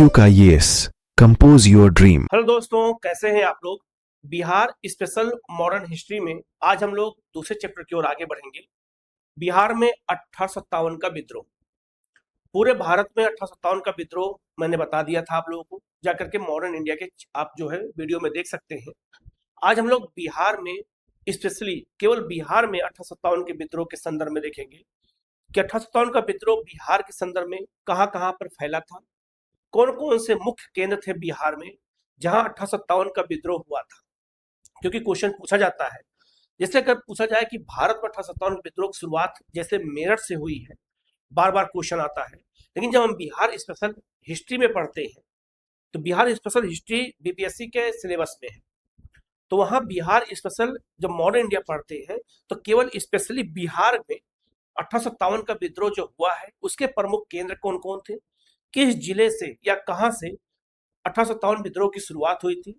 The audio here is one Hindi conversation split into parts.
IQ का yes, compose your dream। Hello दोस्तों, कैसे हैं आप लोग। बिहार स्पेशल मॉडर्न हिस्ट्री में आज हम लोग दूसरे चैप्टर की ओर आगे बढ़ेंगे। बिहार में 1857 का विद्रोह। पूरे भारत में 1857 का विद्रोह मैंने बता दिया था आप लोगों को, जाकर के मॉडर्न इंडिया के आप जो है वीडियो में देख सकते हैं। आज हम लोग बिहार में स्पेशली केवल बिहार में 1857 के विद्रोह के संदर्भ में देखेंगे कि 1857 का विद्रोह बिहार के संदर्भ में कहाँ कहाँ पर फैला था, कौन कौन से मुख्य केंद्र थे बिहार में जहां 1857 का विद्रोह हुआ था। क्योंकि क्वेश्चन पूछा जाता है, जैसे अगर पूछा जाए कि भारत में 1857 के विद्रोह की शुरुआत जैसे मेरठ से हुई है, बार बार क्वेश्चन आता है। लेकिन जब हम बिहार स्पेशल हिस्ट्री में पढ़ते हैं तो बिहार स्पेशल हिस्ट्री बीपीएससी के सिलेबस में है, तो वहां बिहार स्पेशल जब मॉडर्न इंडिया पढ़ते हैं तो केवल स्पेशली बिहार में 1857 का विद्रोह जो हुआ है उसके प्रमुख केंद्र कौन कौन थे, किस जिले से या कहां से 1857 विद्रोह की शुरुआत हुई थी,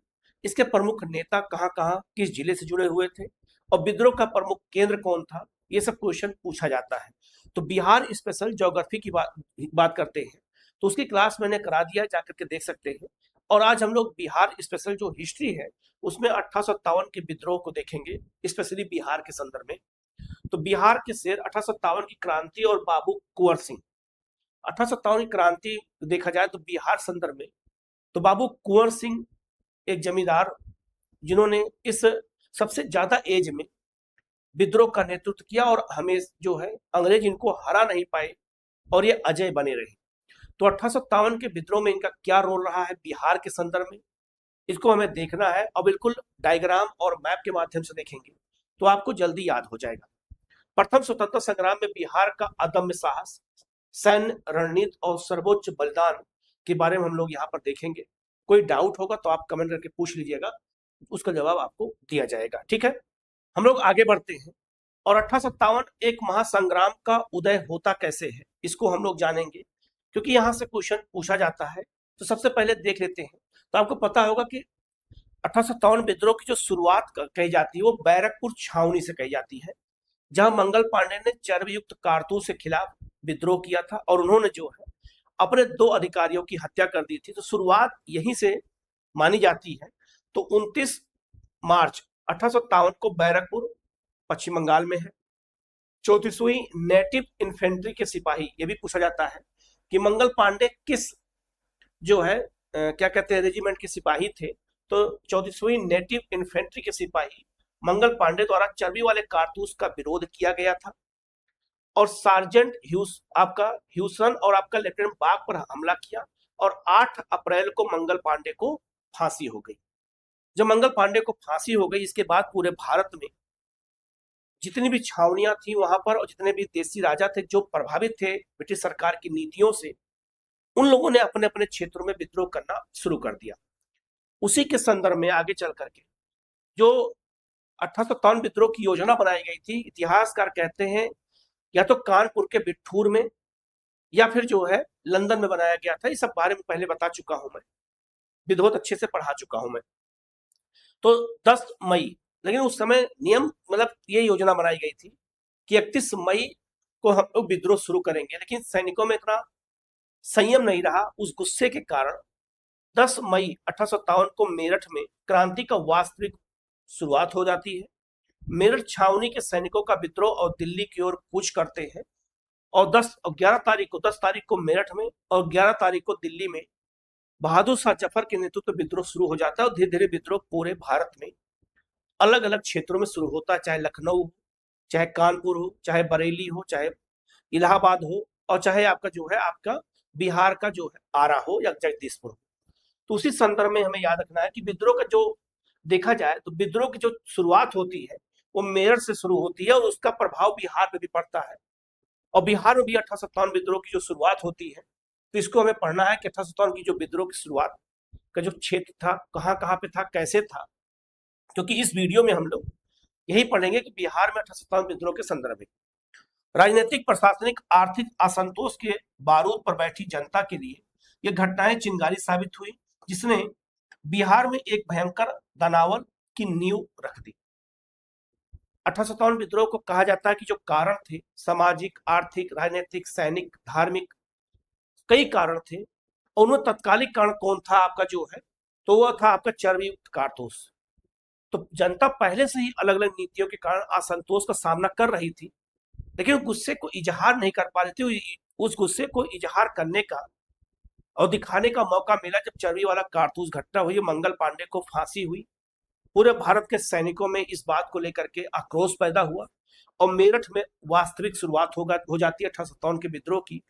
इसके प्रमुख नेता कहाँ कहाँ किस जिले से जुड़े हुए थे और विद्रोह का प्रमुख केंद्र कौन था, ये सब क्वेश्चन पूछा जाता है। तो बिहार स्पेशल ज्योग्राफी की बात करते हैं तो उसकी क्लास मैंने करा दिया, जाकर के देख सकते हैं। और आज हम लोग बिहार स्पेशल जो हिस्ट्री है उसमें 1857 के विद्रोह को देखेंगे, स्पेशली बिहार के संदर्भ में। तो बिहार के शेर 1857 की क्रांति और बाबू कुंवर सिंह। 1857 की क्रांति देखा जाए तो बिहार संदर्भ में तो बाबू कुंवर सिंह एक जमींदार जिन्होंने इस सबसे ज्यादा एज में विद्रोह का नेतृत्व किया और हमें जो है अंग्रेज इनको हरा नहीं पाए और ये अजय बने रहे। तो 1857 के विद्रोह में इनका क्या रोल रहा है बिहार के संदर्भ में, इसको हमें देखना है और बिल्कुल डायग्राम और मैप के माध्यम से देखेंगे तो आपको जल्दी याद हो जाएगा। प्रथम स्वतंत्रता संग्राम में बिहार का अदम्य साहस, सैन्य रणनीति और सर्वोच्च बलिदान के बारे में हम लोग यहाँ पर देखेंगे। कोई डाउट होगा तो आप कमेंट करके पूछ लीजिएगा, उसका जवाब आपको दिया जाएगा। ठीक है, हम लोग आगे बढ़ते हैं। और 1857 एक महासंग्राम का उदय होता कैसे है इसको हम लोग जानेंगे, क्योंकि यहाँ से क्वेश्चन पूछा जाता है। तो सबसे पहले देख लेते हैं। तो आपको पता होगा कि 1857 विद्रोह की जो शुरुआत कही जाती है वो बैरकपुर छावनी से कही जाती है, जहां मंगल पांडे ने चर्बयुक्त कारतूस के खिलाफ विद्रोह किया था और उन्होंने जो है अपने 2 अधिकारियों की हत्या कर दी थी। तो शुरुआत यहीं से मानी जाती है। तो 29 मार्च 1857 को बैरकपुर पश्चिम बंगाल में है। 34वीं नेटिव इन्फेंट्री के सिपाही, ये भी पूछा जाता है कि मंगल पांडे किस जो है क्या कहते हैं रेजिमेंट के सिपाही थे। तो 34वीं नेटिव इन्फेंट्री के सिपाही मंगल पांडे द्वारा चर्बी वाले कारतूस का विरोध किया गया था और सार्जेंट ह्यूसन और आपका लेफ्टिनेंट बाग पर हमला किया और 8 अप्रैल को मंगल पांडे को फांसी हो गई। जब मंगल पांडे को फांसी हो गई इसके बाद पूरे भारत में जितनी भी छावनियां थी वहां पर और जितने भी देसी राजा थे जो प्रभावित थे ब्रिटिश सरकार की नीतियों से, उन लोगों ने अपने अपने क्षेत्रों में विद्रोह करना शुरू कर दिया। उसी के संदर्भ में आगे चल करके जो 1857 विद्रोह की योजना बनाई गई थी, इतिहासकार कहते हैं या तो कानपुर के बिठूर में या फिर जो है लंदन में बनाया गया था। इस सब बारे में पहले बता चुका हूं, मैं बहुत अच्छे से पढ़ा चुका हूं मैं। तो 10 मई, लेकिन उस समय नियम मतलब ये योजना बनाई गई थी कि 31 मई को हम लोग विद्रोह शुरू करेंगे, लेकिन सैनिकों में इतना संयम नहीं रहा। उस गुस्से के कारण 10 मई 1857 को मेरठ में क्रांति का वास्तविक शुरुआत हो जाती है। मेरठ छावनी के सैनिकों का विद्रोह और दिल्ली की ओर कूच करते हैं और 10 तारीख को मेरठ में और 11 तारीख को दिल्ली में बहादुर शाह जफर के नेतृत्व विद्रोह शुरू हो जाता है। और धीरे धीरे विद्रोह पूरे भारत में अलग अलग क्षेत्रों में शुरू होता है, चाहे लखनऊ, चाहे कानपुर हो, चाहे बरेली हो, चाहे इलाहाबाद हो और चाहे आपका जो है आपका बिहार का जो है आरा हो या जगदीशपुर हो। तो उसी संदर्भ में हमें याद रखना है कि विद्रोह का जो देखा जाए तो विद्रोह की जो शुरुआत होती है वो मेरठ से शुरू होती है और उसका प्रभाव बिहार में भी पड़ता है। और बिहार में भी 1857 विद्रोह की जो शुरुआत होती है तो इसको हमें पढ़ना है कि 1857 की जो विद्रोह की शुरुआत का जो क्षेत्र था कहाँ कहाँ पे था, कैसे था। क्योंकि इस वीडियो में हम लोग यही पढ़ेंगे कि बिहार में 1857 विद्रोह के संदर्भ में राजनीतिक, प्रशासनिक, आर्थिक असंतोष के बारूद पर बैठी जनता के लिए ये घटनाएं चिंगारी साबित हुई, जिसने बिहार में एक भयंकर दानावल की नींव रख दी। 1857 विद्रोह को कहा जाता है कि जो कारण थे सामाजिक, आर्थिक, राजनीतिक, सैनिक, धार्मिक, कई कारण थे और उनमें तत्कालिक कारण कौन था आपका जो है, तो वह था आपका चर्बी युक्त कारतूस। तो जनता पहले से ही अलग अलग नीतियों के कारण असंतोष का सामना कर रही थी, लेकिन गुस्से को इजहार नहीं कर पा रही थी। उस गुस्से को इजहार करने का और दिखाने का मौका मिला जब चर्बी वाला कारतूस घटना हुई, मंगल पांडे को फांसी हुई। पूरे भारत के सैनिकों में इस बात को लेकर के आक्रोश पैदा हुआ और मेरठ में वास्तविक शुरुआत हो जाती है 1857 के विद्रोह की,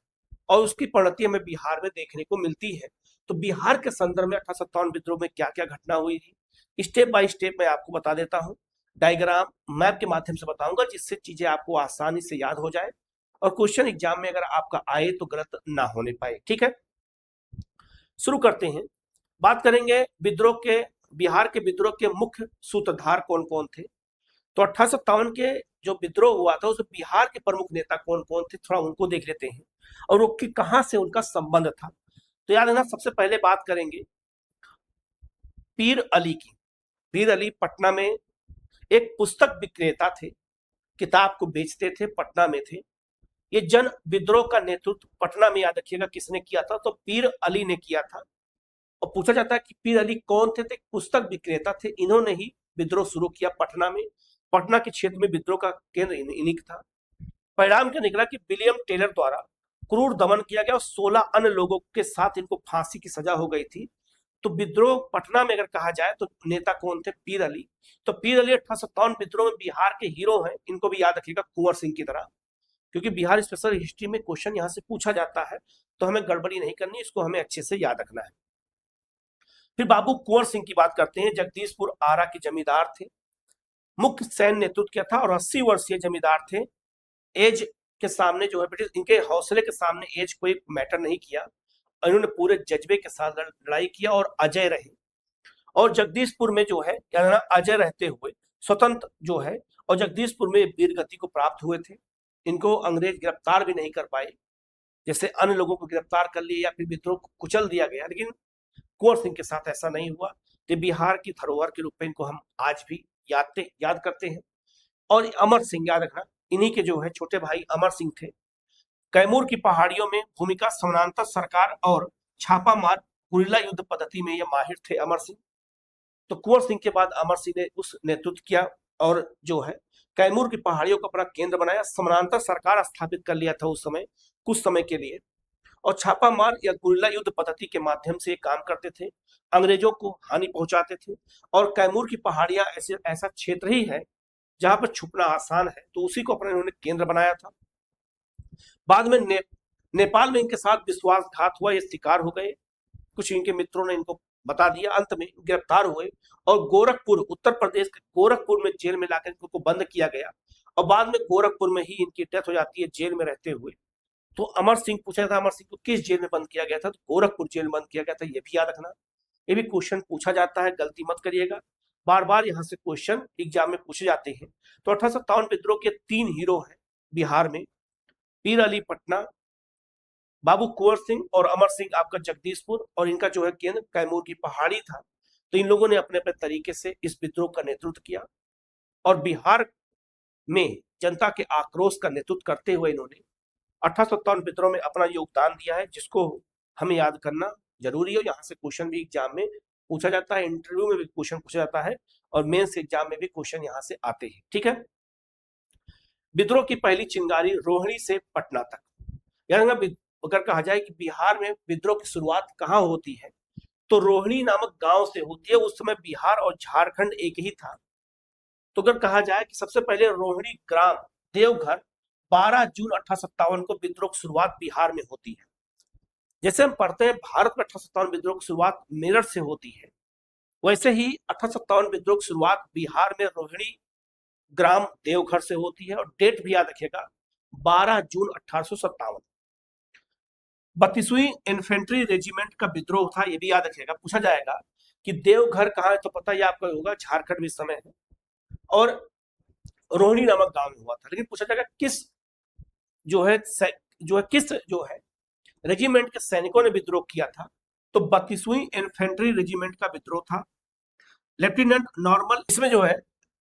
और उसकी परिणति हमें बिहार में देखने को मिलती है। तो बिहार के संदर्भ में 1857 विद्रोह में क्या क्या घटना हुई थी, स्टेप बाय स्टेप मैं आपको बता देता हूँ। डायग्राम मैप के माध्यम से बताऊंगा, जिससे चीजें आपको आसानी से याद हो जाए और क्वेश्चन एग्जाम में अगर आपका आए तो गलत ना होने पाए। ठीक है, शुरू करते हैं। बात करेंगे विद्रोह के, बिहार के विद्रोह के मुख्य सूत्रधार कौन कौन थे। तो 1857 के जो विद्रोह हुआ था उसमें बिहार के प्रमुख नेता कौन कौन थे, थोड़ा उनको देख लेते हैं और वो कहां से उनका संबंध था। तो याद रखना, सबसे पहले बात करेंगे पीर अली की। पीर अली पटना में एक पुस्तक विक्रेता थे, किताब को बेचते थे, पटना में थे। ये जन विद्रोह का नेतृत्व पटना में, याद रखिएगा, किसने किया था, तो पीर अली ने किया था। और पूछा जाता है कि पीर अली कौन थे, तो पुस्तक विक्रेता थे। इन्होंने ही विद्रोह शुरू किया पटना में। पटना के क्षेत्र में विद्रोह का केंद्र इन्हीं था। परिणाम क्या निकला कि विलियम टेलर द्वारा क्रूर दमन किया गया और 16 अन्य लोगों के साथ इनको फांसी की सजा हो गई थी। तो विद्रोह पटना में अगर कहा जाए तो नेता कौन थे, पीर अली। तो पीर अली 1857 विद्रोह में बिहार के हीरो हैं, इनको भी याद रखिएगा कुंवर सिंह की तरह, क्योंकि बिहार स्पेशल हिस्ट्री में क्वेश्चन यहाँ से पूछा जाता है, तो हमें गड़बड़ी नहीं करनी, इसको हमें अच्छे से याद रखना है। फिर बाबू कुंवर सिंह की बात करते हैं। जगदीशपुर आरा के जमींदार थे, मुख्य सैन्य नेतृत्व किया था और 80 वर्षीय जमींदार थे। एज के सामने जो है ब्रिटिश, इनके हौसले के सामने एज कोई मैटर नहीं किया, इन्होंने पूरे जज्बे के साथ लड़ाई किया और अजय रहे। और जगदीशपुर में जो है अजय रहते हुए स्वतंत्र जो है, और जगदीशपुर में वीर गति को प्राप्त हुए थे। इनको अंग्रेज गिरफ्तार भी नहीं कर पाए, जैसे अन्य लोगों को गिरफ्तार कर लिया या फिर विद्रोह को कुचल दिया गया, लेकिन कुंवर सिंह के साथ ऐसा नहीं हुआ। तो बिहार की धरोहर के रूप में इनको हम आज भी याद करते हैं। और अमर सिंह, याद रखना, इन्हीं के जो है छोटे भाई अमर सिंह थे। कैमूर की पहाड़ियों में भूमिका, समानांतर सरकार और छापा मार गुरिल्ला युद्ध पद्धति में ये माहिर थे अमर सिंह। तो कुंवर सिंह के बाद अमर सिंह ने उस नेतृत्व किया और जो है कैमूर की पहाड़ियों को अपना केंद्र बनाया, समानांतर सरकार स्थापित कर लिया था उस समय, कुछ समय के लिए, और छापा मार या गुरिल्ला युद्ध पद्धति के माध्यम से काम करते थे, अंग्रेजों को हानि पहुंचाते थे। और कैमूर की पहाड़ियां ऐसा क्षेत्र ही है जहां पर छुपना आसान है, तो उसी को अपने उन्होंने केंद्र बनाया था। बाद में नेपाल में इनके साथ विश्वासघात हुआ, ये शिकार हो गए, कुछ इनके मित्रों ने इनको बता दिया, अंत में गिरफ्तार हुए और गोरखपुर, उत्तर प्रदेश के गोरखपुर में जेल में लाकर इनको बंद किया गया और बाद में गोरखपुर में ही इनकी डेथ हो जाती है जेल में रहते हुए। तो अमर सिंह, पूछा था अमर सिंह को किस जेल में बंद किया गया था, तो गोरखपुर जेल में बंद किया गया था। ये भी याद रखना, ये भी क्वेश्चन पूछा जाता है, गलती मत करिएगा, बार बार यहाँ से क्वेश्चन एग्जाम में पूछे जाते हैं। तो 1857 विद्रोह के 3 हीरो हैं बिहार में, पीर अली पटना, बाबू कुंवर सिंह और अमर सिंह आपका जगदीशपुर, और इनका जो है केंद्र कैमूर की पहाड़ी था। तो इन लोगों ने अपने अपने तरीके से इस विद्रोह का नेतृत्व किया और बिहार में जनता के आक्रोश का नेतृत्व करते हुए इन्होंने 1857 विद्रोह में अपना योगदान दिया है, जिसको हमें याद करना जरूरी है। यहाँ से क्वेश्चन भी एग्जाम में पूछा जाता है, इंटरव्यू में भी क्वेश्चन पूछा जाता है और मेंस एग्जाम में भी क्वेश्चन यहाँ से आते हैं। ठीक है, विद्रोह की पहली चिंगारी रोहिणी से पटना तक। यानी अगर कहा जाए कि बिहार में विद्रोह की शुरुआत कहाँ होती है, तो रोहिणी नामक गांव से होती है। उस समय बिहार और झारखंड एक ही था। तो अगर कहा जाए कि सबसे पहले रोहिणी ग्राम देवघर 12 जून 1857 को विद्रोह की शुरुआत बिहार में होती है। जैसे हम पढ़ते हैं भारत में 1857 विद्रोह की शुरुआत मेरठ से होती है, वैसे ही 1857 विद्रोह की शुरुआत बिहार में रोहिणी ग्राम देवघर से होती है। और डेट भी याद रखिएगा, 12 जून 1857। 32वीं इन्फेंट्री रेजिमेंट का विद्रोह था, ये भी याद रखिएगा, पूछा जाएगा कि देवघर कहाँ है, तो पता ही आपको होगा झारखंड में इस समय है, और रोहिणी नामक गांव में हुआ था। लेकिन पूछा जाएगा किस रेजिमेंट के सैनिकों ने विद्रोह किया था, तो 32वीं इन्फेंट्री रेजिमेंट का विद्रोह था। लेफ्टिनेंट नॉर्मन, इसमें जो है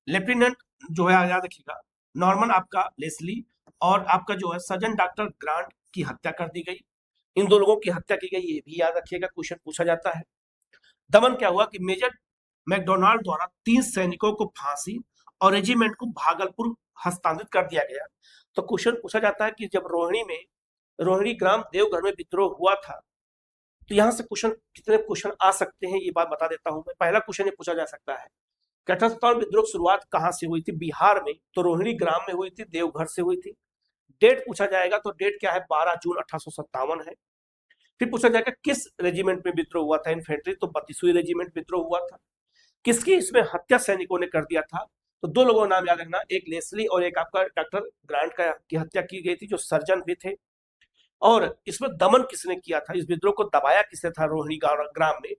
लेफ्टिनेंट जो है याद रखिएगा नॉर्मन आपका लेस्ली और आपका जो है सर्जन डॉक्टर ग्रांट की हत्या कर दी गई। इन दो लोगों की हत्या की गई, ये भी याद रखिएगा, क्वेश्चन पूछा जाता है। दमन क्या हुआ कि मेजर मैकडोनाल्ड द्वारा 3 सैनिकों को फांसी और रेजिमेंट को भागलपुर हस्तांतरित कर दिया गया। तो क्वेश्चन पूछा जाता है कि जब रोहिणी ग्राम देवघर में विद्रोह हुआ था, तो यहाँ से क्वेश्चन कितने क्वेश्चन आ सकते हैं ये बात बता देता हूं मैं। पहला क्वेश्चन ये पूछा जा सकता है कि 1857 विद्रोह की शुरुआत कहाँ से हुई थी? बिहार में, तो रोहिणी ग्राम में हुई थी, देवघर से हुई थी। डेट पूछा जाएगा, तो डेट क्या है? 12 जून 1857 है। फिर पूछा जाएगा किस रेजिमेंट में विद्रोह हुआ था? इन्फेंट्री, तो 32वीं रेजिमेंट विद्रोह हुआ था। किसकी इसमें हत्या सैनिकों ने कर दिया था? तो दो लोगों का नाम याद रखना, एक लेस्ली और एक आपका डॉक्टर ग्रांट का की हत्या की गई थी, जो सर्जन भी थे। और इसमें दमन किसने किया था? इस विद्रोह को दबाया किसने था रोहिणी ग्राम में?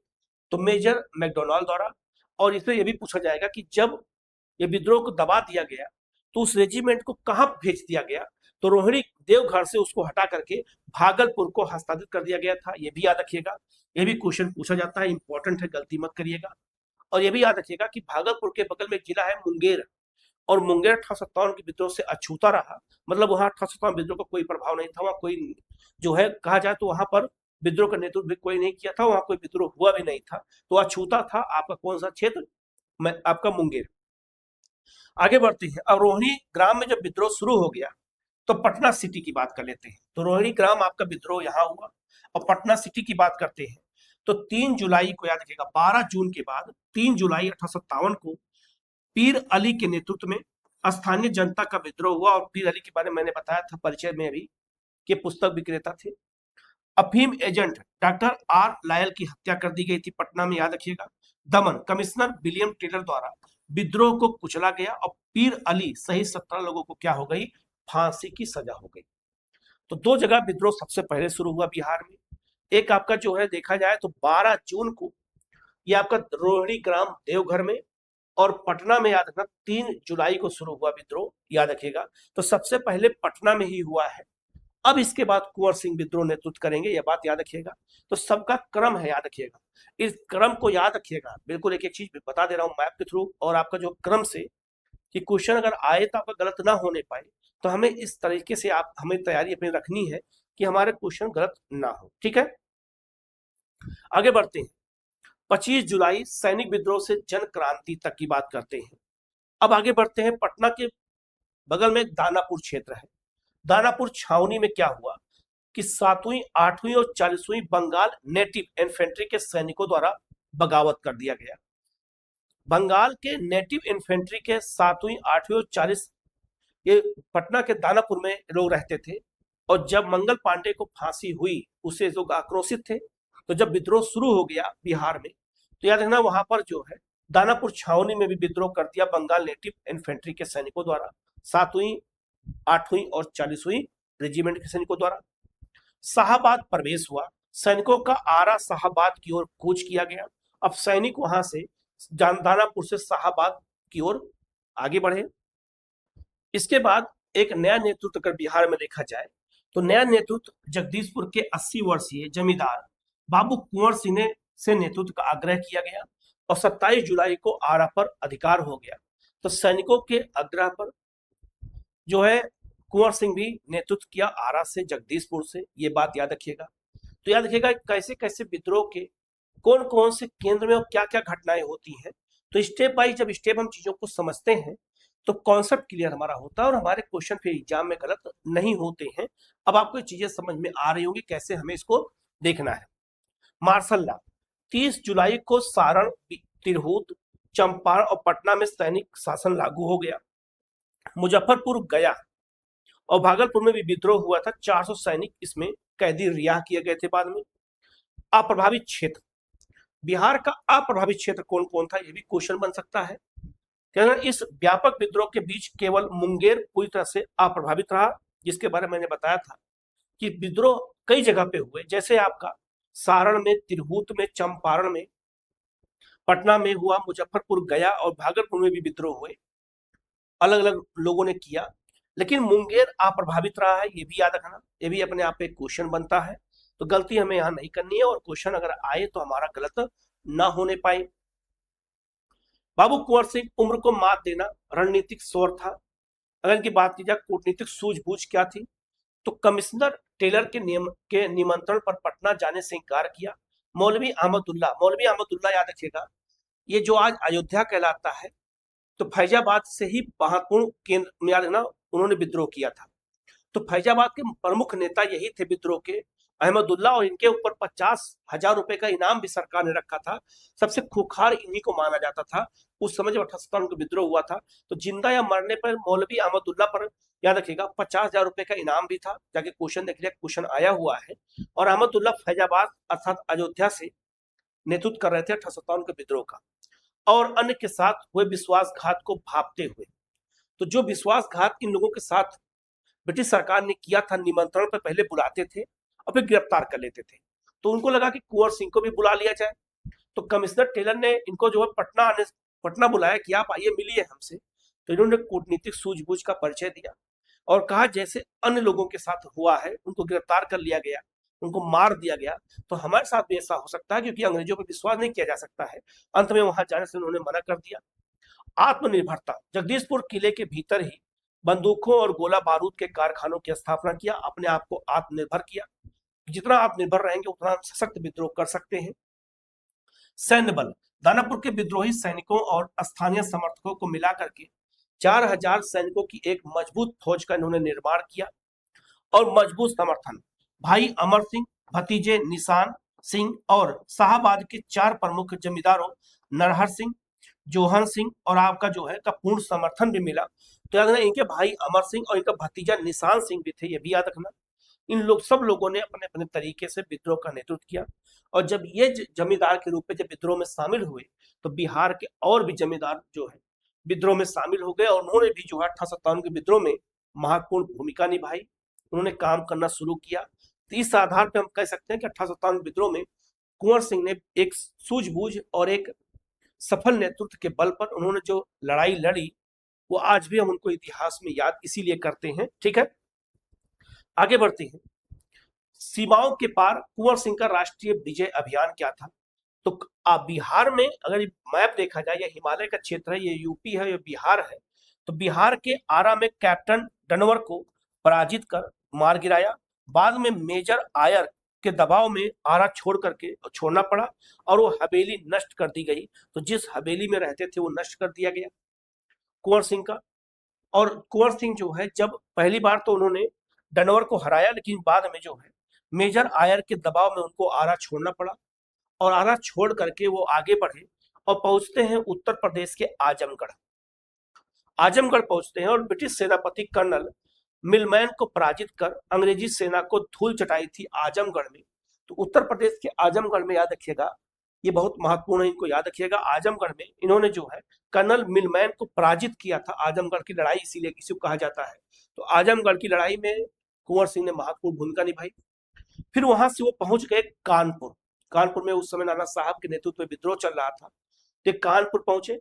तो मेजर मैकडोनाल्ड द्वारा। और इसमें यह भी पूछा जाएगा कि जब ये विद्रोह को दबा दिया गया तो उस रेजिमेंट को कहां भेज दिया गया? तो रोहिणी देवघर से उसको हटा करके भागलपुर को हस्तांतरित कर दिया गया था। ये भी याद रखिएगा, ये भी क्वेश्चन पूछा जाता है, इंपॉर्टेंट है, गलती मत करिएगा। और ये भी याद रखिएगा कि भागलपुर के बगल में एक जिला है मुंगेर, और मुंगेर 1857 के विद्रोह से अछूता रहा। मतलब वहां 1857 विद्रोह का कोई प्रभाव नहीं था, वहां कोई जो है कहा जाए तो वहां पर विद्रोह का नेतृत्व भी कोई नहीं किया था, वहां कोई विद्रोह हुआ भी नहीं था, तो अछूता था आपका कौन सा क्षेत्र? आपका मुंगेर। आगे बढ़ते हैं। अब रोहिणी ग्राम में जब विद्रोह शुरू हो गया तो पटना सिटी की बात कर लेते हैं। तो रोहिणी ग्राम आपका विद्रोह यहाँ हुआ, और पटना सिटी की बात करते हैं तो 3 जुलाई को याद रखिएगा, 12 जून के बाद 3 जुलाई 1857 को पीर अली के नेतृत्व में स्थानीय जनता का विद्रोह हुआ। और पीर अली के बारे में मैंने बताया था परिचय में अभी, कि पुस्तक विक्रेता थे। अफीम एजेंट डॉक्टर आर लायल की हत्या कर दी गई थी पटना में, याद रखिएगा। दमन, कमिश्नर विलियम टेलर द्वारा विद्रोह को कुचला गया और पीर अली सहित 17 लोगों को क्या हो गई? फांसी की सजा हो गई। तो दो जगह विद्रोह सबसे पहले शुरू हुआ बिहार में। एक आपका जो है देखा जाए तो 12 जून को ये आपका रोहिणी ग्राम देवघर में, और पटना में याद रखना 3 जुलाई को शुरू हुआ विद्रोह, याद रखिएगा। तो सबसे पहले पटना में ही हुआ है। अब इसके बाद कुंवर सिंह विद्रोह नेतृत्व करेंगे, यह बात याद रखिएगा। तो सबका क्रम है, याद रखिएगा, इस क्रम को याद रखिएगा। बिल्कुल एक एक चीज बता दे रहा हूं मैप के थ्रू, और आपका जो क्रम से कि क्वेश्चन अगर आए तो आपका गलत ना होने पाए, तो हमें इस तरीके से आप हमें तैयारी अपनी रखनी है कि हमारे क्वेश्चन गलत ना हो, ठीक है। आगे बढ़ते हैं। 25 जुलाई सैनिक विद्रोह से जन क्रांति तक की बात करते हैं। अब आगे बढ़ते हैं। पटना के बगल में दानापुर क्षेत्र है। दानापुर छावनी में क्या हुआ कि 7वीं, 8वीं और 40वीं बंगाल नेटिव इन्फेंट्री के सैनिकों द्वारा बगावत कर दिया गया। बंगाल के नेटिव इन्फेंट्री के 7वीं, 8वीं और 40 ये पटना के दानापुर में लोग रहते थे। और जब मंगल पांडे को फांसी हुई, उससे लोग आक्रोशित थे। तो जब विद्रोह शुरू हो गया बिहार में, तो याद रखना वहां पर जो है दानापुर छावनी में भी विद्रोह कर दिया बंगाल नेटिव इन्फेंट्री के सैनिकों द्वारा, 7वीं, 8वीं और 40वीं रेजिमेंट के सैनिकों द्वारा। शाहाबाद प्रवेश हुआ, सैनिकों का आरा शाहाबाद की ओर कूच किया गया। अब सैनिक वहां से दानापुर से शाहाबाद की ओर आगे बढ़े। इसके बाद एक नया नेतृत्व अगर बिहार में देखा जाए तो नया नेतृत्व जगदीशपुर के 80 वर्षीय जमींदार बाबू कुंवर सिंह ने से नेतृत्व का आग्रह किया गया, और 27 जुलाई को आरा पर अधिकार हो गया। तो सैनिकों के आग्रह पर जो है कुंवर सिंह भी नेतृत्व किया आरा से, जगदीशपुर से, ये बात याद रखिएगा। तो याद रखिएगा कैसे कैसे विद्रोह के कौन कौन से केंद्र में और क्या क्या घटनाएं होती हैं। तो स्टेप बाय जब स्टेप हम चीजों को समझते हैं तो कॉन्सेप्ट क्लियर हमारा होता है, और हमारे क्वेश्चन फिर एग्जाम में गलत नहीं होते हैं। अब आपको चीजें समझ में आ रही होंगी कैसे हमें इसको देखना है। मार्शल लॉ, 30 जुलाई को सारण, तिरहुत, चंपारण और पटना में सैनिक शासन लागू हो गया। मुजफ्फरपुर, गया और भागलपुर में भी विद्रोह हुआ था। 400 सैनिक इसमें कैदी रिहा किए गए थे बाद में। अप्रभावित क्षेत्र, बिहार का अप्रभावित क्षेत्र कौन कौन था, यह भी क्वेश्चन बन सकता है। इस व्यापक विद्रोह के बीच केवल मुंगेर पूरी तरह से अप्रभावित रहा, जिसके बारे में मैंने बताया था कि विद्रोह कई जगह पे हुए, जैसे आपका सारण में, तिरहुत में, चंपारण में, पटना में हुआ, मुजफ्फरपुर, गया और भागलपुर में भी विद्रोह हुए, अलग अलग लोगों ने किया। लेकिन मुंगेर अप्रभावित रहा है, ये भी याद रखना, ये भी अपने आप एक क्वेश्चन बनता है। तो गलती हमें यहाँ नहीं करनी है, और क्वेश्चन अगर आए तो हमारा गलत ना होने पाए। बाबू कुंवर सिंह, उम्र को मात देना रणनीतिक स्वर था। अगर इनकी बात की जाए कूटनीतिक सूझबूझ क्या थी? तो कमिश्नर टेलर के निमंत्रण पर पटना जाने से इनकार किया। मौलवी अहमदुल्ला याद रखिएगा, ये जो आज अयोध्या कहलाता है, तो फैजाबाद से ही महत्वपूर्ण केंद्र याद है ना, उन्होंने विद्रोह किया था। तो फैजाबाद के प्रमुख नेता यही थे विद्रोह के, अहमदुल्ला, और इनके ऊपर 50,000 रुपए का इनाम भी सरकार ने रखा था। सबसे खूंखार इन्हीं को माना जाता था। उस समय जब 78 का विद्रोह हुआ था, तो जिंदा या मरने पर मौलवी अहमदुल्ला पर याद रखिएगा 50,000 रुपए का इनाम भी था। जाके क्वेश्चन देख लिया, क्वेश्चन आया हुआ है। और अहमदुल्ला फैजाबाद अर्थात अयोध्या से नेतृत्व कर रहे थे 78 के विद्रोह का, और अन्य के साथ हुए विश्वासघात को भांपते हुए। तो जो विश्वासघात इन लोगों के साथ ब्रिटिश सरकार ने किया था, निमंत्रण पर पहले बुलाते थे और फिर गिरफ्तार कर लेते थे। तो उनको लगा कि कुंवर सिंह को भी बुला लिया जाए। तो कमिश्नर टेलर ने इनको जो है पटना बुलाया कि आप आइए, मिलिए हमसे। तो इन्होंने कूटनीतिक सूझबूझ का परिचय दिया और कहा जैसे अन्य लोगों के साथ हुआ है, उनको गिरफ्तार कर लिया गया, उनको मार दिया गया, तो हमारे साथ भी ऐसा हो सकता है, क्योंकि अंग्रेजों पर विश्वास नहीं किया जा सकता है। अंत में वहां जाने से उन्होंने मना कर दिया। आत्मनिर्भरता, जगदीशपुर किले के भीतर ही बंदूकों और गोला बारूद के कारखानों की स्थापना किया, अपने आप को आत्मनिर्भर किया। जितना आत्मनिर्भर रहेंगे उतना सशक्त विद्रोह कर सकते हैं। सैन्य बल, दानापुर के विद्रोही सैनिकों और स्थानीय समर्थकों को मिलाकर के 4,000 सैनिकों की एक मजबूत फौज का इन्होंने निर्माण किया। और मजबूत समर्थन, भाई अमर सिंह, भतीजे निशान सिंह और शाहबाद के 4 प्रमुख जमींदारों नरहर सिंह, जोहन सिंह और आपका जो है का पूर्ण समर्थन भी मिला। तो याद रखना, इनके भाई अमर सिंह और इनका भतीजा निशान सिंह भी थे, ये भी याद रखना। इन लोग सब लोगों ने अपने अपने तरीके से विद्रोह का नेतृत्व किया। और जब ये जमींदार के रूप में जब विद्रोह में शामिल हुए, तो बिहार के और भी जमींदार जो है विद्रोह में शामिल हो गए, और उन्होंने भी जो है 1857 के विद्रोह में महत्वपूर्ण भूमिका निभाई। उन्होंने काम करना शुरू किया। तो इस आधार पर हम कह सकते हैं कि 1857 विद्रोह में कुंवर सिंह ने एक सूझबूझ और एक सफल नेतृत्व के बल पर उन्होंने जो लड़ाई लड़ी, वो आज भी हम उनको इतिहास में याद इसीलिए करते हैं। ठीक है, आगे बढ़ते हैं। सीमाओं के पार कुंवर सिंह का राष्ट्रीय विजय अभियान क्या था? तो बिहार में अगर मैप देखा जाए, यह हिमालय का क्षेत्र है, ये यूपी है, ये बिहार है। तो बिहार के आरा में कैप्टन डनवर को पराजित कर मार गिराया। बाद में मेजर आयर के दबाव में आरा छोड़ना पड़ा और वो हवेली नष्ट कर दी गई। तो जिस हवेली में रहते थे वो नष्ट कर दिया गया कुंवर सिंह का। और कुंवर सिंह जो है, जब पहली बार तो उन्होंने डनवर को हराया, लेकिन बाद में जो है मेजर आयर के दबाव में उनको आरा छोड़ना पड़ा, और आरा छोड़ करके वो आगे बढ़े और पहुंचते हैं उत्तर प्रदेश के आजमगढ़। आजमगढ़ पहुंचते हैं और ब्रिटिश सेनापति कर्नल मिलमैन को पराजित कर अंग्रेजी सेना को धूल चटाई थी आजमगढ़ में। तो उत्तर प्रदेश के आजमगढ़ में, याद रखिएगा, ये बहुत महत्वपूर्ण है, इनको याद रखिएगा, आजमगढ़ में इन्होंने जो है कर्नल मिलमैन को पराजित किया था। आजमगढ़ की लड़ाई इसीलिए इसी को कहा जाता है। तो आजमगढ़ की लड़ाई में कुंवर सिंह ने महत्वपूर्ण भूमिका निभाई। फिर वहां से वो पहुंच गए कानपुर। कानपुर में उस समय नाना साहब के नेतृत्व में विद्रोह चल रहा था। तो कानपुर पहुंचे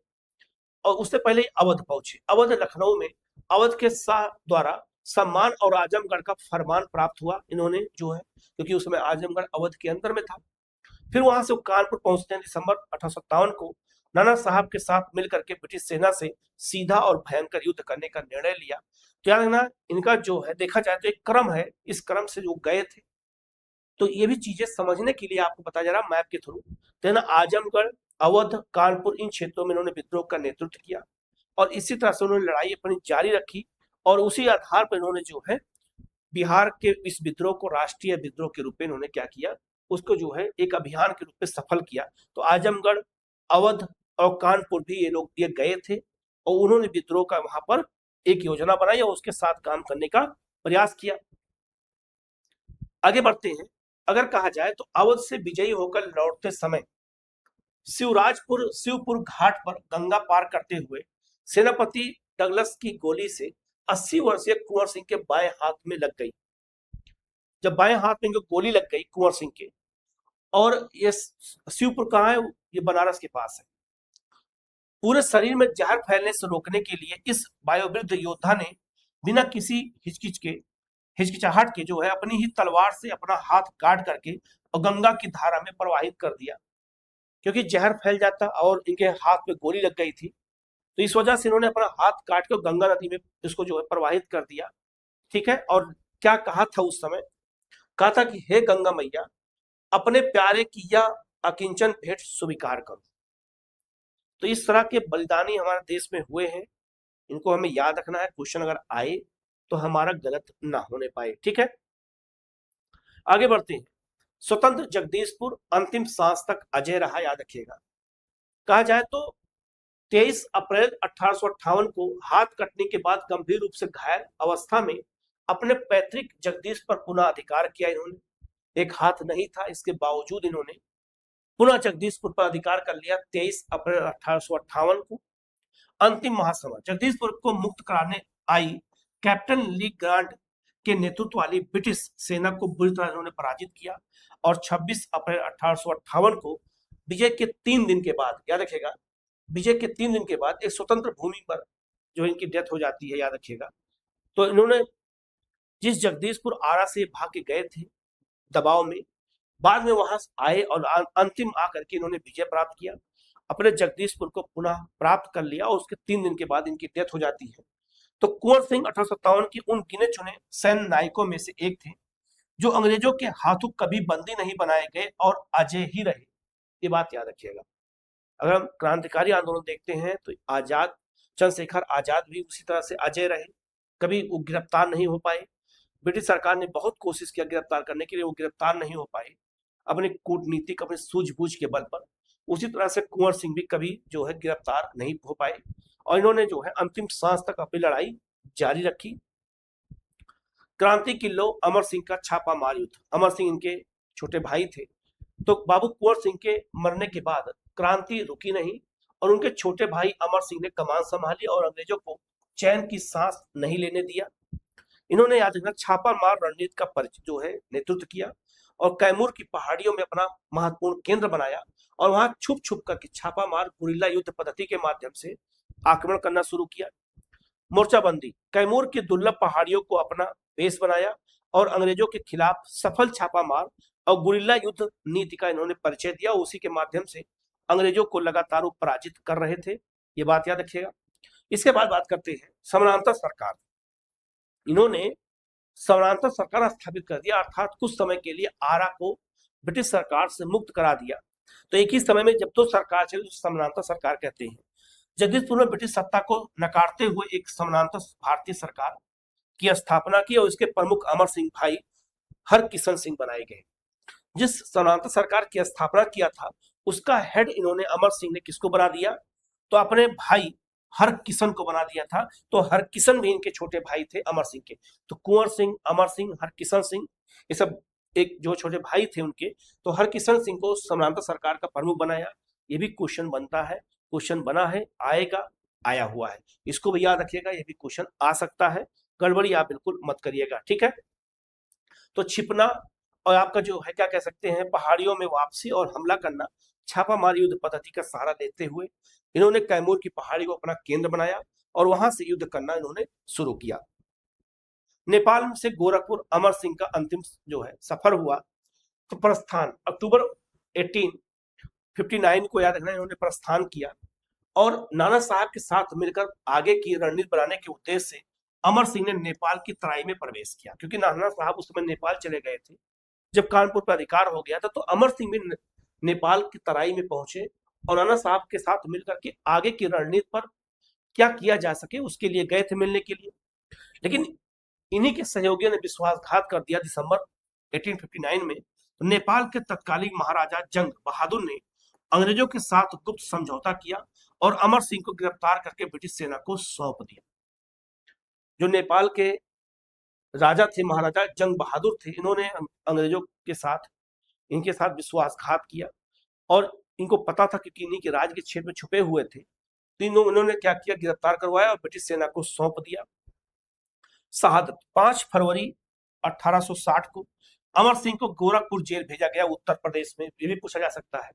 और उससे पहले अवध पहुंचे। अवध लखनऊ में अवध के शाह द्वारा सम्मान और आजमगढ़ का फरमान प्राप्त हुआ इन्होंने जो है, क्योंकि उस समय आजमगढ़ अवध के अंदर में था। फिर वहां से वो कानपुर पहुंचते हैं। दिसंबर 1857 को नाना साहब के साथ मिलकर के ब्रिटिश सेना से सीधा और भयंकर युद्ध करने का निर्णय लिया। तो याद रखना, इनका जो है देखा जाए तो एक क्रम है, इस क्रम से जो गए थे। तो ये भी चीजें समझने के लिए आपको बताया जा रहा मैप के थ्रू। तो ना, आजमगढ़, अवध, कानपुर, इन क्षेत्रों में इन्होंने विद्रोह का नेतृत्व किया और इसी तरह से उन्होंने लड़ाई अपनी जारी रखी। और उसी आधार पर इन्होंने जो है बिहार के इस विद्रोह को राष्ट्रीय विद्रोह के रूप में इन्होंने क्या किया, उसको जो है एक अभियान के रूप में सफल किया। तो आजमगढ़, अवध और कानपुर भी ये गए थे और उन्होंने विद्रोह का वहां पर एक योजना बनाई और उसके साथ काम करने का प्रयास किया। आगे बढ़ते हैं। अगर कहा जाए तो अवध से विजयी होकर लौटते समय शिवपुर घाट पर गंगा पार करते हुए सेनापति डगलस की गोली से 80 वर्षीय कुंवर सिंह के बाएं हाथ में लग गई। जब बाएं हाथ में इनको गोली लग गई कुंवर सिंह के, और ये शिवपुर कहाँ है, ये बनारस के पास है। पूरे शरीर में जहर फैलने से रोकने के लिए इस वायोवृद्ध योद्धा ने बिना किसी हिचकिचाहट के जो है अपनी ही तलवार से अपना हाथ काट करके और गंगा की धारा में प्रवाहित कर दिया। क्योंकि जहर फैल जाता और इनके हाथ में गोली लग गई थी, तो इस वजह से इन्होंने अपना हाथ काट कर गंगा नदी में इसको जो है प्रवाहित कर दिया। ठीक है, और क्या कहा था उस समय? कहा था कि हे गंगा मैया, अपने प्यारे की यह अकिंचन भेंट स्वीकार करो। तो इस तरह के बलिदानी हमारे देश में हुए हैं, इनको हमें याद रखना है। क्वेश्चन अगर आए तो हमारा गलत ना होने पाए। ठीक है, आगे बढ़ते हैं। स्वतंत्र जगदीशपुर अंतिम सांस तक अजय रहा, याद रखिएगा। कहा जाए तो 23 अप्रैल 1858 को हाथ कटने के बाद गंभीर रूप से घायल अवस्था में अपने पैतृक जगदीश पर पुनः अधिकार किया इन्होंने। एक हाथ नहीं था, इसके बावजूद इन्होंने पुनः जगदीशपुर पर अधिकार कर लिया 23 अप्रैल 1858 को। अंतिम महासभा जगदीशपुर को मुक्त कराने आई कैप्टन ली ग्रांट के नेतृत्व वाली ब्रिटिश सेना को बुरी तरह इन्होंने पराजित किया और 26 अप्रैल 1858 को विजय के 3 दिन के बाद, याद रखिएगा, विजय के 3 दिन के बाद एक स्वतंत्र भूमि पर जो इनकी डेथ हो जाती है, याद रखिएगा। तो इन्होंने जिस जगदीशपुर आरा से भाग के गए थे दबाव में, बाद में वहां आए और अंतिम आकर के इन्होंने विजय प्राप्त किया, अपने जगदीशपुर को पुनः प्राप्त कर लिया और उसके 3 दिन के बाद इनकी डेथ हो जाती है। तो कुंवर सिंह 1857 की उन गिने चुने सैन्य नायकों में से एक थे जो अंग्रेजों के हाथों कभी बंदी नहीं बनाए गए और अजय ही रहे। ये बात याद रखिएगा। अगर हम क्रांतिकारी आंदोलन देखते हैं तो आजाद चंद्रशेखर आजाद भी उसी तरह से अजय रहे, कभी वो गिरफ्तार नहीं हो पाए। ब्रिटिश सरकार ने बहुत कोशिश किया गिरफ्तार करने के लिए, वो गिरफ्तार नहीं हो पाए अपने कूटनीतिक, अपने सूझबूझ के बल पर। उसी तरह से कुंवर सिंह भी कभी जो है गिरफ्तार नहीं हो पाए और इन्होंने जो है अंतिम सांस तक अपनी लड़ाई जारी रखी। क्रांति की लो अमर सिंह का छापा मार युद्ध। अमर सिंह इनके छोटे भाई थे। तो बाबू कुंवर सिंह के मरने के बाद क्रांति रुकी नहीं और उनके छोटे भाई अमर सिंह ने कमान संभाली और अंग्रेजों को चैन की सांस नहीं लेने दिया। इन्होंने याद रखना छापा मार रणनीति का परिचय जो है नेतृत्व किया और कैमूर की पहाड़ियों में अपना महत्वपूर्ण केंद्र बनाया और वहां छुप छुप करके छापा मार गुरिल्ला युद्ध पद्धति के माध्यम से आक्रमण करना शुरू किया। मोर्चाबंदी कैमूर की दुर्लभ पहाड़ियों को अपना बेस बनाया और अंग्रेजों के खिलाफ सफल छापा मार और गुरिल्ला युद्ध नीति का इन्होंने परिचय दिया। उसी के माध्यम से अंग्रेजों को लगातार पराजित कर रहे थे, ये बात याद रखिएगा। इसके बाद बात करते हैं समानांतर सरकार। इन्होंने समानांतर सरकार स्थापित कर दिया, अर्थात कुछ समय के लिए आरा को ब्रिटिश सरकार से मुक्त करा दिया। तो एक ही समय में जब दो सरकार चली तो समानांतर सरकार कहते हैं। जगदीशपुर में ब्रिटिश सत्ता को नकारते हुए एक समानांतर भारतीय सरकार की स्थापना की और इसके प्रमुख अमर सिंह भाई हरकिशन सिंह बनाए गए। जिस समानांतर सरकार की स्थापना किया था उसका हेड इन्होंने अमर सिंह ने किसको बना दिया? तो अपने भाई हरकिशन को बना दिया था। तो हरकिशन भी इनके छोटे भाई थे अमर सिंह के। तो कुंवर सिंह, अमर सिंह, हरकिशन सिंह, ये सब एक जो छोटे भाई थे उनके। तो हरकिशन सिंह को समानांतर सरकार का प्रमुख बनाया। ये भी क्वेश्चन बनता है, क्वेश्चन बना है, आएगा, आया हुआ है, इसको भी याद रखिएगा। ये भी क्वेश्चन आ सकता है, गड़बड़ी आप बिल्कुल मत करिएगा। ठीक है, तो छिपना और आपका जो है क्या कह सकते हैं पहाड़ियों में वापसी और हमला करना, छापामार युद्ध पद्धति का सहारा लेते हुए इन्होंने कैमूर की पहाड़ी को अपना केंद्र बनाया और वहां से युद्ध करना इन्होंने शुरू किया। नेपाल से गोरखपुर अमर सिंह का अंतिम जो है सफर हुआ। तो प्रस्थान अक्टूबर 1859 को याद रखना, इन्होंने प्रस्थान किया और नाना साहब के साथ मिलकर आगे की रणनीति बनाने के उद्देश्य से अमर सिंह ने नेपाल की तराई में प्रवेश किया, क्योंकि नाना साहब उस समय नेपाल चले गए थे। जब कानपुर पर अधिकार हो गया था तो अमर सिंह भी नेपाल की तराई में पहुंचे और नाना साहब के साथ मिलकर के आगे की रणनीति पर क्या किया जा सके उसके लिए गए थे मिलने के लिए। लेकिन इन्हीं के सहयोगियों ने विश्वासघात कर दिया। दिसंबर 1859 में नेपाल के तत्कालीन महाराजा जंग बहादुर ने अंग्रेजों के साथ गुप्त समझौता किया और अमर सिंह को गिरफ्तार करके ब्रिटिश सेना को सौंप दिया। जो नेपाल के राजा थे, महाराजा जंग बहादुर थे, इन्होंने अंग्रेजों के साथ इनके साथ विश्वासघात किया और इनको पता था कि इन्हीं के राज के क्षेत्र में छुपे हुए थे। तो इन्होंने क्या किया, गिरफ्तार करवाया और ब्रिटिश सेना को सौंप दिया। शहादत 5 फरवरी 1860 को अमर सिंह को गोरखपुर जेल भेजा गया, उत्तर प्रदेश में। ये भी पूछा जा सकता है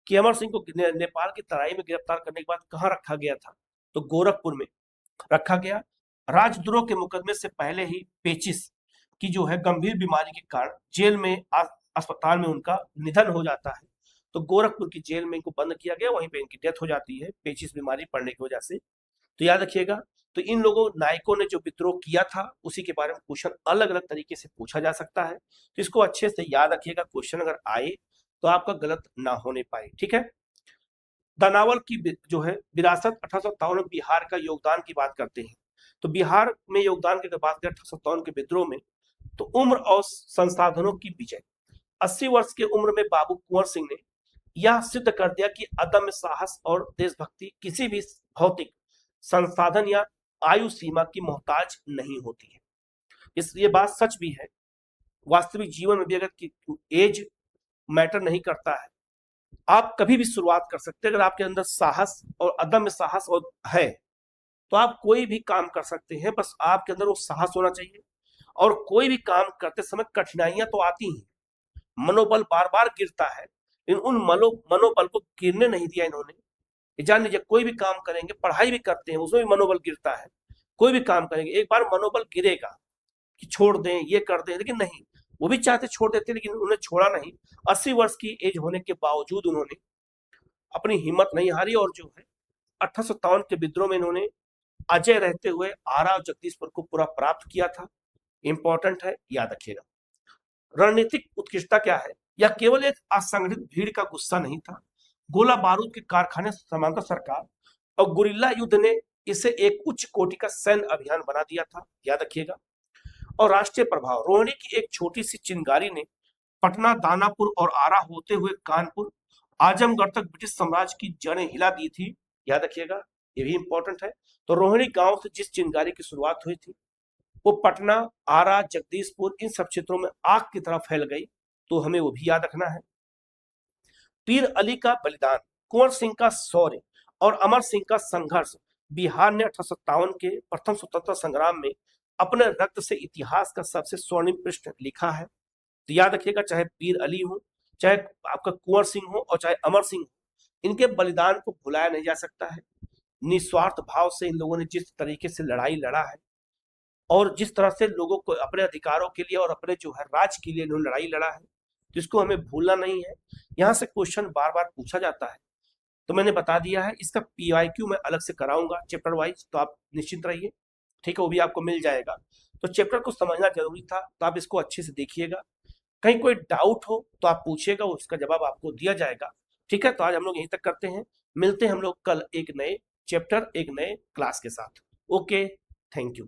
कि अमर सिंह को नेपाल की तराई में गिरफ्तार करने के बाद कहाँ रखा गया था? तो गोरखपुर में रखा गया। राजद्रोह के मुकदमे से पहले ही पेचिस की जो है गंभीर बीमारी के कारण जेल में अस्पताल में उनका निधन हो जाता है। तो गोरखपुर की जेल में इनको बंद किया गया, वहीं पे इनकी डेथ हो जाती है पेचिस बीमारी पड़ने की वजह से। तो याद रखिएगा तो इन लोगों नायकों ने जो विद्रोह किया था उसी के बारे में क्वेश्चन अलग अलग तरीके से पूछा जा सकता है, तो इसको अच्छे से याद रखिएगा, क्वेश्चन अगर आए तो आपका गलत ना होने पाए। ठीक है, दानावल की जो है विरासत 1857 में बिहार का योगदान की बात करते हैं, तो बिहार में योगदान की बात करें 1857 के विद्रोह में, तो उम्र और संसाधनों की विजय। 80 वर्ष की उम्र में बाबू कुंवर सिंह ने यह सिद्ध कर दिया कि अदम्य साहस और देशभक्ति किसी भी भौतिक संसाधन या आयु सीमा की मोहताज नहीं होती है। ये बात सच भी है, वास्तविक जीवन में भी अगर एज मैटर नहीं करता है, आप कभी भी शुरुआत कर सकते हैं। अगर आपके अंदर साहस और अदम्य साहस और है तो आप कोई भी काम कर सकते हैं, बस आपके अंदर वो साहस होना चाहिए। और कोई भी काम करते समय कठिनाइयां तो आती हैं, मनोबल बार बार गिरता है, लेकिन उन मनोबल को गिरने नहीं दिया इन्होंने। जान लीजिए कोई भी काम करेंगे, पढ़ाई भी करते हैं उसमें भी मनोबल गिरता है, कोई भी काम करेंगे एक बार मनोबल गिरेगा कि छोड़ दें ये कर दें, लेकिन नहीं, वो भी चाहते छोड़ देते लेकिन उन्हें छोड़ा नहीं। 80 वर्ष की एज होने के बावजूद उन्होंने अपनी हिम्मत नहीं हारी और जो है 1857 के विद्रोह में इन्होंने अजय रहते हुए आरा और जगदीशपुर को पूरा प्राप्त किया था। इंपॉर्टेंट है, याद रखिएगा। रणनीतिक उत्कृष्टता क्या है? यह केवल एक असंगठित भीड़ का गुस्सा नहीं था, गोला बारूद के कारखाने समांतर सरकार और गुरिल्ला युद्ध ने इसे एक उच्च कोटि का सैन्य अभियान बना दिया था, याद रखिएगा। और राष्ट्रीय प्रभाव, रोहिणी की एक छोटी सी चिंगारी ने पटना, दानापुर और आरा होते हुए कानपुर, आजमगढ़ तक ब्रिटिश साम्राज्य की जड़ें हिला दी थी, याद रखिएगा, ये भी इंपॉर्टेंट है। तो रोहिणी गांव से जिस चिंगारी की शुरुआत हुई थी वो पटना, आरा, जगदीशपुर इन सब क्षेत्रों में आग की तरह फैल गई, तो हमें वो भी याद रखना है। पीर अली का बलिदान, कुंवर सिंह का शौर्य और अमर सिंह का संघर्ष। बिहार ने 1857 के प्रथम स्वतंत्रता संग्राम में अपने रक्त से इतिहास का सबसे स्वर्णिम पृष्ठ लिखा है। तो याद रखिएगा, चाहे पीर अली हो, चाहे आपका कुंवर सिंह हो और चाहे अमर सिंह हो, इनके बलिदान को भुलाया नहीं जा सकता है। निस्वार्थ भाव से इन लोगों ने जिस तरीके से लड़ाई लड़ा है और जिस तरह से लोगों को अपने अधिकारों के लिए और अपने जो है राज के लिए इन्होंने लड़ाई लड़ा है, तो इसको हमें भूलना नहीं है। यहाँ से क्वेश्चन बार बार पूछा जाता है, तो मैंने बता दिया है, इसका PYQ मैं अलग से कराऊंगा चैप्टर वाइज, तो आप निश्चिंत रहिए। ठीक है, वो भी आपको मिल जाएगा। तो चैप्टर को समझना जरूरी था, तो आप इसको अच्छे से देखिएगा। कहीं कोई डाउट हो तो आप पूछिएगा, उसका जवाब आपको दिया जाएगा। ठीक है, तो आज हम लोग यहीं तक करते हैं, मिलते हैं हम लोग कल एक नए चैप्टर एक नए क्लास के साथ। Okay, thank you.